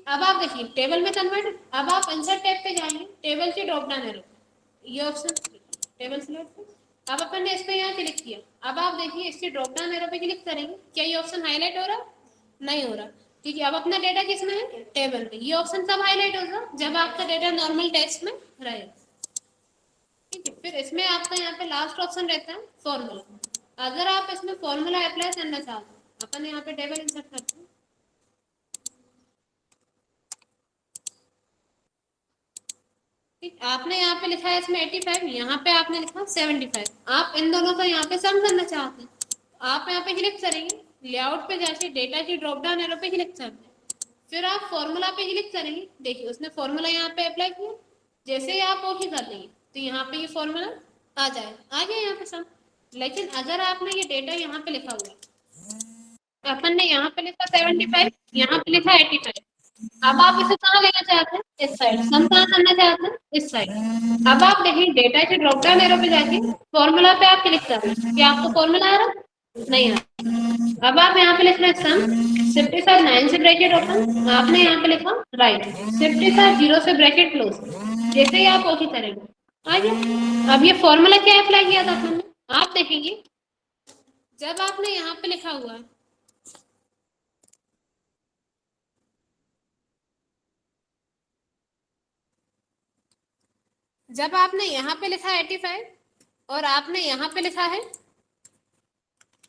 अब आप देखिए टेबल में कन्वर्ट, अब आप आंसर टैब पे जाएंगे, टेबल की ड्रॉप डाउन एरो, ये ऑप्शन टेबल सिलेक्ट। अब अपन ने इस पे यहाँ क्लिक किया, अब आप देखिए इसकी ड्रॉप डाउन एरो पे क्लिक करेंगे, क्या ये ऑप्शन हाईलाइट हो रहा? नहीं हो रहा। ठीक है, अब अपना डेटा किसमें है? टेबल पे। ये ऑप्शन कब हाईलाइट होगा? जब आपका डेटा नॉर्मल टेक्स्ट में रहेगा। ठीक है, फिर इसमें आपका यहाँ पे लास्ट ऑप्शन रहता है फॉर्मूला। अगर आप इसमें फॉर्मूला अप्लाई करना चाहते हैं, अपन यहाँ पे टेबल इंसर्ट करते हैं, ठीक, आपने यहाँ पे लिखा है इसमें 85, यहाँ पे आपने लिखा 75। आप इन दोनों का यहाँ पे सम करना चाहते हैं, आप यहाँ पे क्लिक करेंगे, लेआउट पे जाके डेटा की ड्रॉप डाउन एरो पे क्लिक करते हैं, फिर आप फॉर्मूला पे क्लिक करेंगे। देखिए उसने फॉर्मूला यहाँ पे अप्लाई किया, जैसे ही आप ओके कर देंगे तो यहाँ पे ये फॉर्मूला आ जाए, आ गया यहाँ पे सम। लेकिन अगर आपने ये डेटा यहाँ पे लिखा हुआ, अपन ने यहाँ पे लिखा 75, यहाँ पे लिखा 85, अब आप इसे कहाँ लेना चाहते हैं? इस साइड। सम कहाँ करना चाहते हैं? इस साइड। अब आप देखिए डेटा के ड्रॉप डाउन एरो पे जाके फॉर्मूला पे आप क्लिक कर रहे हैं, क्या आपको फॉर्मूला आ रहा? नहीं आ रहा। अब आप यहाँ पे लिख रहे हैं सम, शिफ्ट के साथ 9 से ब्रैकेट ओपन, आपने यहाँ पे लिखा राइट, शिफ्ट के साथ 0 से ब्रैकेट क्लोज, जैसे ही आप ओके करेंगे आ गया। अब ये फॉर्मूला क्या अप्लाई किया था आपने? आप देखेंगे जब आपने यहाँ पे लिखा हुआ है, जब आपने यहाँ पे लिखा है 85 और आपने यहाँ पे लिखा है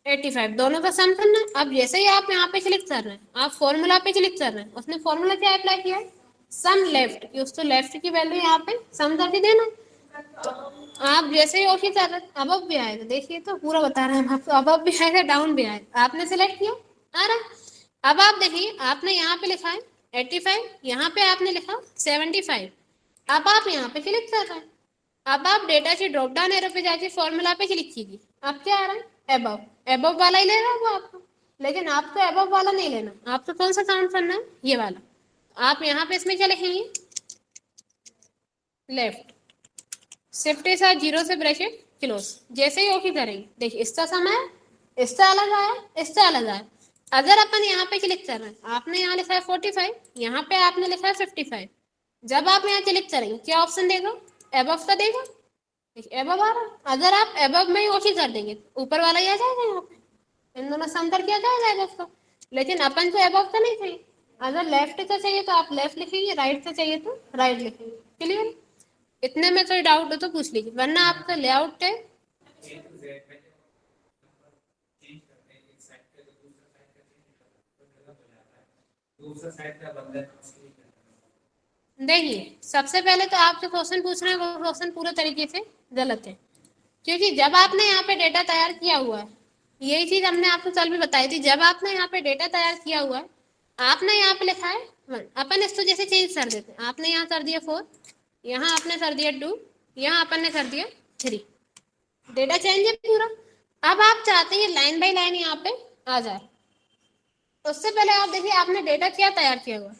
85, दोनों का सम करना है। अब जैसे ही आप यहाँ पे क्लिक कर रहे हैं, आप फॉर्मूला पे क्लिक कर रहे हैं, उसने फॉर्मूला क्या अप्लाई किया है? सम लेफ्ट, कि उसको लेफ्ट की वैल्यू यहाँ पे सम करके देना। तो आप जैसे ही ओके कर रहे हैं, अब भी आएगा, देखिए तो पूरा बता रहे हैं हम आपको, अब भी आएगा, डाउन भी आएगा, आपने सिलेक्ट किया आ रहा। अब आप देखिए आपने यहाँ पे लिखा है 85, यहाँ पे आपने लिखा 75, अब आप यहाँ पे क्लिक कर रहे हैं, अब आप डेटा की ड्रॉप डाउन एरो पे जाके फॉर्मूला पे क्लिक कीजिए, अब क्या आ रहा है? एबव, एबव वाला ही ले रहा है वो आपको, लेकिन आपको एबव वाला नहीं लेना, आपको कौन सा काउंट करना है? ये वाला। आप यहाँ पे इसमें क्या लिखेंगे? लेफ्ट, शिफ्ट के साथ 0 से ब्रैकेट क्लोज, जैसे ही ओके करेंगे देखिए इसका समय इससे अलग आया, इससे अलग आया। अगर अपन यहाँ पे क्लिक कर रहे हैं, आपने यहाँ लिखा है 45, यहाँ पे आपने लिखा है 55, जब आप यहाँ क्लिक करेंगे क्या ऑप्शन देगा? एबव का देगा, एबव आ रहा। अगर आप एबव में ही ओके कर देंगे ऊपर वाला ही आ जाएगा, यहाँ पे इन दोनों सम करके आ जाएगा एबव का। लेकिन अपन को एबव का नहीं चाहिए, अगर लेफ्ट का चाहिए तो आप लेफ्ट लिखेंगे, राइट का चाहिए तो राइट लिखेंगे। क्लियर? इतने में कोई डाउट हो तो पूछ लीजिए, वरना आपका लेआउट है। देखिए सबसे पहले तो आप जो क्वेश्चन पूछ रहे हैं वो क्वेश्चन पूरे तरीके से गलत है, क्योंकि जब आपने यहाँ पे डेटा तैयार किया हुआ है, यही चीज हमने आपको कल भी बताई थी, जब आपने यहाँ पे डेटा तैयार किया हुआ है, आपने यहाँ पे लिखा है 1, अपन इसको जैसे चेंज कर देते हैं, आपने यहाँ कर दिया 4, यहाँ आपने कर दिया 2, यहाँ अपन ने कर दिया 3, डेटा चेंज है पूरा। अब आप चाहते हैं लाइन बाई लाइन यहाँ पे आ जाए, उससे पहले आप देखिए आपने डेटा क्या तैयार किया हुआ,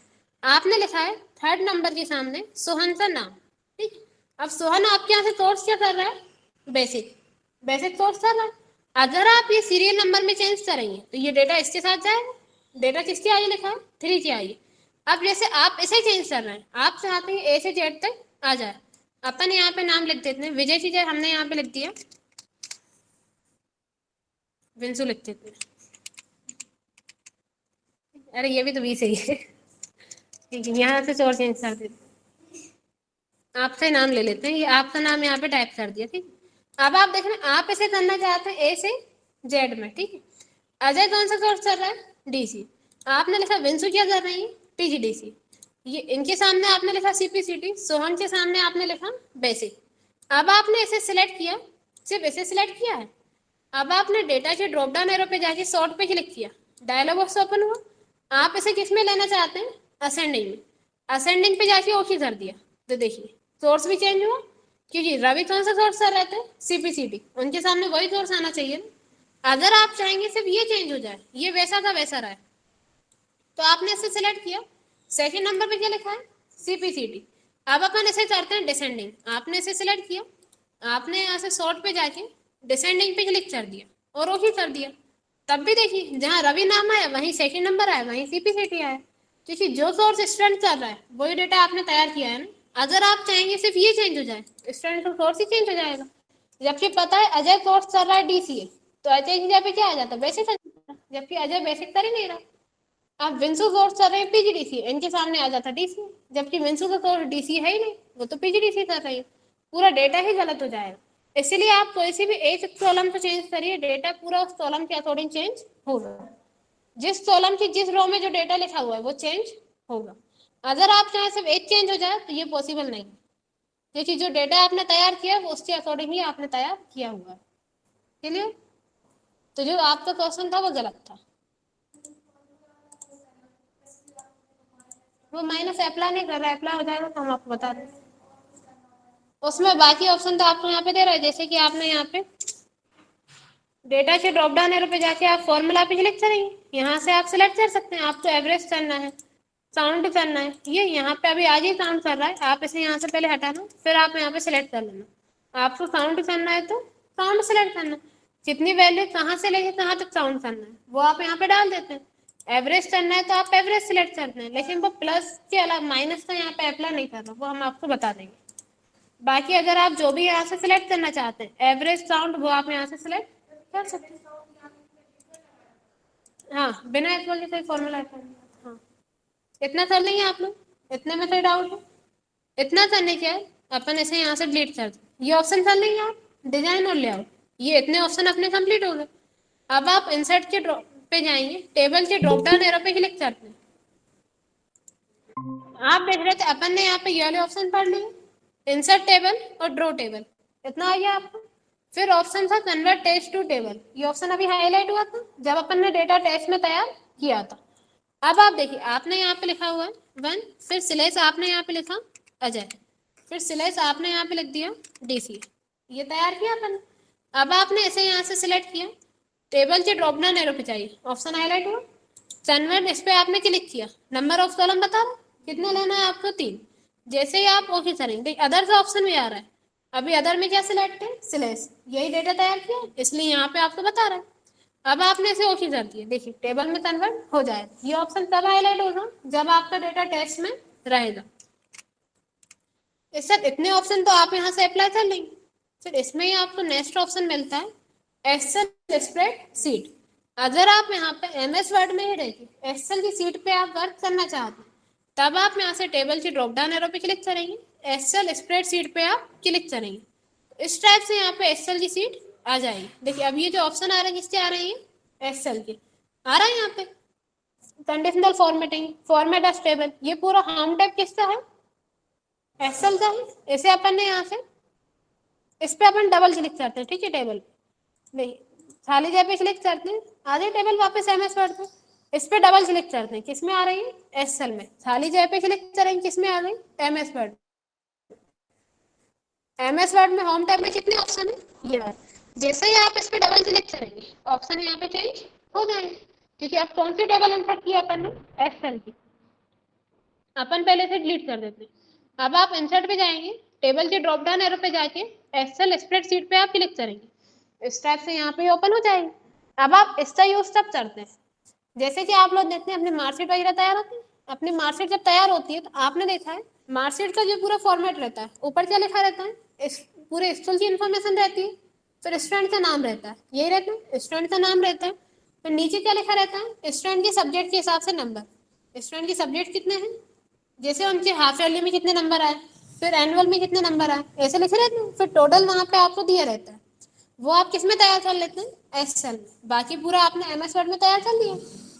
आपने लिखा है 3rd नंबर के सामने सोहन का नाम। ठीक, अब सोहन आपके यहाँ से सोर्स क्या कर रहा है? बेसिक, बेसिक सोर्स कर रहा है। अगर आप ये सीरियल नंबर में चेंज करेंगे तो ये डेटा इसके साथ जाएगा, डेटा किसके आइए लिखा है? 3 के आइए। अब जैसे आप इसे चेंज कर रहे हैं, आप चाहते हैं ए से जेड तक आ जाए, अपन यहाँ पे नाम लिख देते हैं विजय की जगह हमने यहाँ पे लिख दिया विंसु, लिख देते हैं। अरे ये भी तो बी सही है, ठीक है, यहाँ से और चेंज कर देते, आपसे नाम ले लेते हैं, ये आपका नाम यहाँ पे टाइप कर दिया। ठीक, अब आप देख रहे हैं आप इसे करना चाहते हैं ए से जेड में। ठीक है, अजय कौन सा कोर्स कर रहा है? डीसी, आपने लिखा विंसु क्या कर रही है? पीजीडीसी, ये इनके सामने आपने लिखा सीपीसीटी, सोहन के सामने आपने लिखा बेसिक। अब आपने इसे सिलेक्ट किया, सिर्फ इसे सिलेक्ट किया है, अब आपने डेटा के ड्रॉप डाउन एरो पे जाके सॉर्ट पे क्लिक किया, डायलॉग बॉक्स ओपन हुआ, आप इसे किस में लेना चाहते हैं? असेंडिंग में, असेंडिंग पे जाके ओके कर दिया, तो देखिए सोर्स भी चेंज हुआ, क्योंकि रवि कौन सा सोर्स कर रहे थे? सीपीसीटी, उनके सामने वही सोर्स आना चाहिए ना। अगर आप चाहेंगे सिर्फ ये चेंज हो जाए, ये वैसा का वैसा रहा, तो आपने इसे सिलेक्ट किया, 2nd नंबर पे क्या लिखा है? सीपीसीटी। अब अपन इसे करते हैं डिसेंडिंग, आपने इसे सिलेक्ट किया, आपने यहाँ से सॉर्ट पे जाके डिसेंडिंग पे क्लिक कर दिया और ओके कर दिया, तब भी देखिए जहाँ रवि नाम आया वहीं 2nd नंबर आया, वहीं सीपीसीटी आया। क्योंकि जो सोर्स स्टूडेंट कर रहा है वही डेटा आपने तैयार किया है ना। अगर आप चाहेंगे सिर्फ ये चेंज हो जाए, स्टूडेंट का सोर्स ही चेंज हो जाएगा। जबकि पता है अजय कोर्स कर रहा है डीसीए, तो अजय की जगह पे क्या आ जाता है, बेसिक आ जाता, जबकि अजय बेसिक कर ही नहीं रहा। आप विंसू कोर्स कर रहे हैं पीजीडीसी, इनके सामने आ जाता डीसी, जबकि विंसू का कोर्स डीसी है ही नहीं, वो तो पीजीडीसी कर रही है। पूरा डेटा ही गलत हो जाएगा। इसीलिए आप कोई सी भी एक कॉलम को चेंज करिए, डेटा पूरा उस कॉलम के अकॉर्डिंग चेंज होगा। जिस कॉलम की जिस रो में जो डेटा लिखा हुआ है वो चेंज होगा। अगर आप चाहें सिर्फ एक चेंज हो जाए तो ये पॉसिबल नहीं है, क्योंकि जो डेटा आपने तैयार किया वो उसके अकॉर्डिंग ही आपने तैयार किया हुआ है। क्लियर? तो जो आपका क्वेश्चन था वो गलत था। वो माइनस अप्लाई नहीं कर रहा है, अप्लाई हो जाएगा तो हम आपको बता दें। उसमें बाकी ऑप्शन तो आपको यहाँ पे दे रहा है, जैसे कि आपने यहाँ पे डेटा के ड्रॉप डाउन एरो पे जाके आप फॉर्मूला पे सिलेक्ट करेंगे, यहाँ से आप सिलेक्ट कर सकते हैं। आपको एवरेज करना है, साउंड करना है, ये यहाँ पे अभी आज ही साउंड कर रहा है, आप इसे यहाँ से पहले हटाना, फिर आप यहाँ पे सिलेक्ट कर लेना। आपको साउंड करना है तो साउंड सेलेक्ट करना, कितनी वैल्यू कहाँ से लेके कहाँ तक साउंड करना है वो आप यहाँ पे डाल देते हैं। एवरेज करना है तो आप एवरेज सिलेक्ट करते हैं, लेकिन वो प्लस के अलावा माइनस का यहाँ पे अप्लाई नहीं कर रहा, वो हम आपको बता देंगे। बाकी अगर आप जो भी यहाँ से सिलेक्ट करना चाहते हैं एवरेज साउंड, वो आप यहाँ से सिलेक्ट कर सकते हैं। हाँ, बिना इक्वल के कोई फॉर्मूला। हाँ, इतना कर लेंगे आप लोग, इतने में कोई डाउट है? इतना करने के बाद अपन ऐसे यहाँ से डिलीट कर दें, ये ऑप्शन कर लेंगे आप, डिजाइन और लेआउट, ये इतने ऑप्शन अपने कंप्लीट हो गए। अब आप इंसर्ट के ड्रॉप पे जाएंगे, टेबल के ड्रॉप डाउन एरो पे क्लिक करते हैं। आप देख रहे थे अपन ने यहाँ पे ये वाले ऑप्शन पढ़ लिए, इंसर्ट टेबल और ड्रॉ टेबल, इतना आ गया आपको। फिर ऑप्शन था कन्वर्ट टेक्स्ट टू टेबल, ये ऑप्शन अभी हाईलाइट हुआ था जब अपन ने डेटा टेक्स्ट में तैयार किया था। अब आप देखिए, आपने यहाँ पे लिखा हुआ है 1, फिर स्लैश आपने यहाँ पे लिखा अजय, फिर स्लैश आपने यहाँ पे लिख दिया डीसी, ये तैयार किया अपन। अब आपने इसे यहाँ से सिलेक्ट किया, टेबल के ड्रॉप डाउन एरो पे चाहिए, ऑप्शन हाईलाइट हुआ, कन्वर्ट, इस पे आपने क्लिक किया, नंबर ऑफ कॉलम बता रहा कितने लेना है आपको 3। जैसे ही आप ओके करेंगे, अदर का ऑप्शन भी आ रहा है, अभी अदर में क्या सिलेक्ट है, स्लैश, यही डेटा तैयार किया इसलिए यहाँ पे आपको बता रहा है। अब आपने इसे ओके कर दिया, देखिए टेबल में कन्वर्ट हो जाएगा। ये ऑप्शन तब हाईलाइट होगा जब आपका डेटा टेक्स्ट में रहेगा। इससे इतने ऑप्शन तो आप यहाँ से अप्लाई कर लेंगे। फिर इसमें ही आपको नेक्स्ट ऑप्शन मिलता है एक्सेल स्प्रेडशीट। अगर आप यहाँ पे एमएस वर्ड में ही रहकर एक्सेल की सीट पे आप वर्क करना चाहते हैं, तब आप यहाँ से टेबल की ड्रॉप डाउन एरो पे क्लिक करेंगे, एक्सेल स्प्रेडशीट पे आप क्लिक करेंगे, इस टाइप से यहाँ पे एक्सेल की सीट आ जाएगी। देखिए अब ये जो ऑप्शन आ रहे हैं किसके आ रहे हैं, एक्सेल के आ रहा है। यहाँ पे conditional formatting, format as table, ये पूरा होम टैब किसका है, एक्सेल का है। इसे अपन ने यहाँ से इस पे अपन डबल क्लिक करते हैं, ठीक है, टेबल नहीं, खाली जगह पे क्लिक करते हैं, आ जाए टेबल वापस एमएस वर्ड पे, इस पे डबल क्लिक करते हैं, किस में आ रही है, एक्सेल में, खाली जगह पे क्लिक करेंगे, किस में आ रही है, एमएस वर्ड। एमएस वर्ड में होम टैब में कितने ऑप्शन है, ये है। जैसे ही आप इस पे डबल क्लिक करेंगे ऑप्शन यहाँ पे चेंज हो जाएंगे, क्योंकि आप कौन सी टेबल इंसर्ट किया अपन ने, एक्सेल की, अपन पहले से डिलीट कर देते हैं। अब आप इंसर्ट पे जाएंगे, टेबल के ड्रॉप डाउन एरो पे जाके एक्सेल स्प्रेडशीट पे आप क्लिक करेंगे, इस टाइप से यहाँ पे ओपन हो जाएंगे। अब आप इसका यूज तब करते हैं जैसे कि आप लोग देखते हैं अपनी मार्कशीट वगैरह तैयार होती है, अपनी मार्कशीट जब तैयार होती है तो आपने देखा है मार्कशीट का जो पूरा फॉर्मेट रहता है, ऊपर क्या लिखा रहता है, इस पूरे स्कूल की इन्फॉर्मेशन रहती है, फिर स्टूडेंट का नाम रहता है, यही रहता है, स्टूडेंट का नाम रहता है, फिर नीचे क्या लिखा रहता है, स्टूडेंट के सब्जेक्ट के हिसाब से नंबर, स्टूडेंट के सब्जेक्ट कितने हैं, जैसे उनके हाफ ईयरली में कितने नंबर आए, फिर एनुअल में कितने नंबर आए, ऐसे लिखे रहते हैं, फिर टोटल वहाँ पे आपको दिया रहता है। वो आप किस में तैयार कर लेते हैं, एक्सेल में। बाकी पूरा आपने एमएस वर्ड में तैयार कर लिया,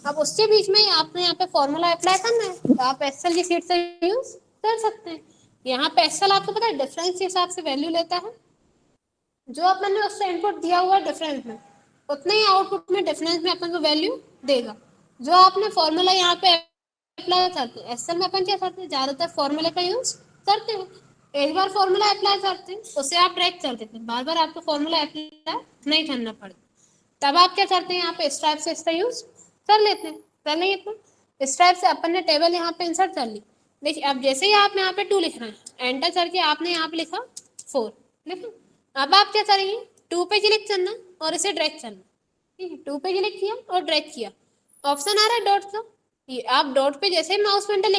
अब उसके बीच में ही आपने यहाँ पे फॉर्मूला अप्लाई करना है, तो आप एक्सेल की सीट से यूज कर सकते हैं। यहाँ पे एक्सेल आपको पता है डिफरेंस के हिसाब से वैल्यू लेता है, जो अपन ने उससे इनपुट दिया हुआ है डिफरेंस में, उतने ही आउटपुट में डिफरेंस में अपन को वैल्यू देगा। जो आपने फॉर्मूला यहाँ पे अप्लाई करते हैं, एक्सेल में अपन क्या करते हैं, ज्यादातर फॉर्मूले का यूज करते हैं। एक बार फॉर्मूला अप्लाई करते हैं उसे आप ट्रैक कर देते हैं, बार बार आपको फॉर्मूला अप्लाई नहीं करना पड़ता। तब आप क्या करते हैं, यहाँ पे इस टाइप से इसका यूज कर लेते हैं, कर लेंगे तो इस टाइप से अपन ने टेबल यहाँ पे इंसर्ट कर ली। देखिए अब जैसे ही आप यहाँ पे 2 लिख रहे हैं, एंटर करके आपने यहाँ पे लिखा 4, लिखा। अब आप क्या करेंगे, 2 पे क्लिक करना और इसे ड्रैग करना, ठीक है, 2 पे क्लिक किया और ड्रैग किया, ऑप्शन आ रहा है डॉट का, ये आप डॉट पे जैसे माउस पॉइंटर